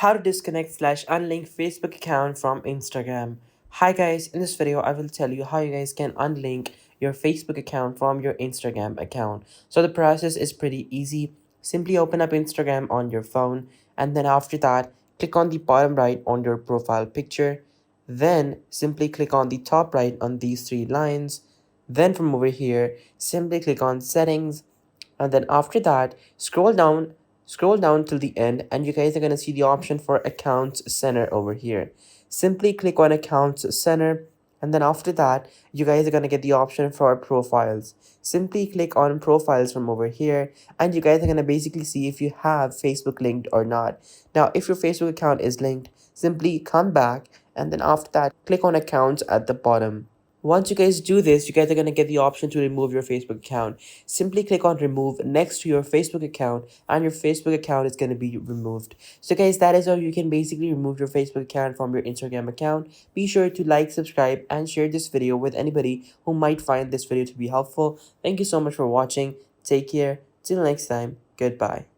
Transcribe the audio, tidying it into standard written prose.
How to disconnect/unlink Facebook account from Instagram. Hi guys, in this video I will tell you how you guys can unlink your Facebook account from your Instagram account. So the process is pretty easy. Simply open up Instagram on your phone, and then after that click on the bottom right on your profile picture. Then simply click on the top right on these three lines. Then from over here simply click on settings, and then after that scroll down till the end, and you guys are going to see the option for accounts center over here. Simply click on accounts center, and then after that you guys are going to get the option for profiles. Simply click on profiles from over here, and you guys are going to basically see if you have Facebook linked or not. Now if your Facebook account is linked, simply come back, and then after that click on accounts at the bottom. Once you guys do this, you guys are going to get the option to remove your Facebook account. Simply click on remove next to your Facebook account, and your Facebook account is going to be removed. So guys, that is how you can basically remove your Facebook account from your Instagram account. Be sure to like, subscribe, and share this video with anybody who might find this video to be helpful. Thank you so much for watching. Take care. Till next time. Goodbye.